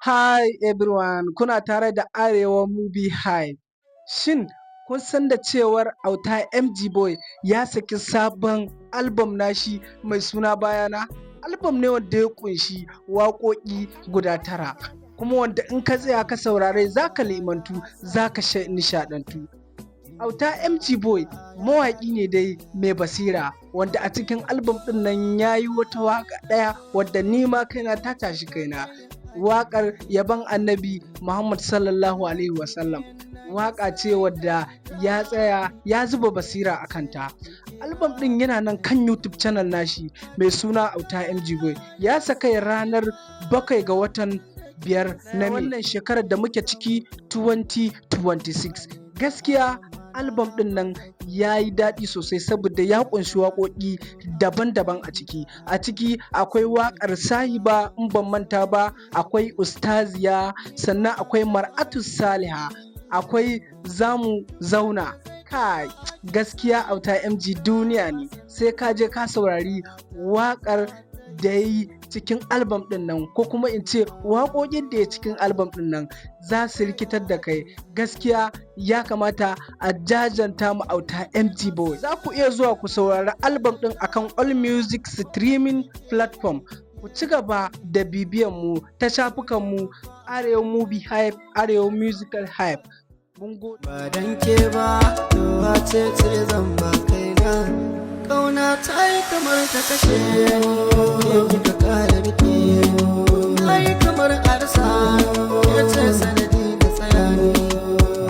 Hi everyone, kuna tare da Arewa Movie Hype. Shin kun san da cewar auta MG Boy ya saki sabon album nashi mai suna Bayana? Album ne wanda ya kunshi waƙoƙi guda tara, kuma wanda in ka tsaya ka saurare za ka limantu, za ka nishaɗantu. Auta MG Boy mawaƙi ne dai mai basira, wanda a cikin album ɗin nan ya yi wata waƙa ɗaya wadda ni ma kaina ta tashi kaina. Waƙar yaban annabi Muhammad sallallahu alaihi wasallam. Waƙa ce wadda ya tsaya ya zuba basira a kanta. Album ɗin yana nan kan YouTube channel nashi mai suna auta MG Boy. Ya saka ranar 7 ga watan 5 na wannan shekarar da muke ciki 2026. Gaskiya album ɗin nan ya yi daɗi sosai saboda ya ƙunshi waƙoƙi daban-daban a ciki. A ciki akwai waƙar sahiba in ban manta ba, akwai ustaziya, sannan akwai mar'atu saliha, akwai zamu zauna. Kai gaskiya auta MG duniya ne, sai ka je ka saurari waƙar da ya yi cikin album ɗin nan, ko kuma in ce waƙoƙin da ya cikin album ɗin nan za su rikitar da kai. Gaskiya ya kamata a jajanta mu auta MG Boy. Za ku iya zuwa ku saurari album ɗin akan all music streaming platform. Ku ci gaba da bibiyan mu ta shafukan mu Arewa Movie Hype, Arewa Musical Hype. Mun gode. Ba dan ke ba, yawa ce zan ba kaina. Kauna ta yi kamar ta kashe, kika kare rike. Na yi kamar arsa, ya ce sanadi da tsayani.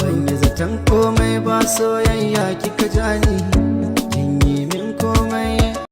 Ban yi zaton komai ba, soyayya kika jani.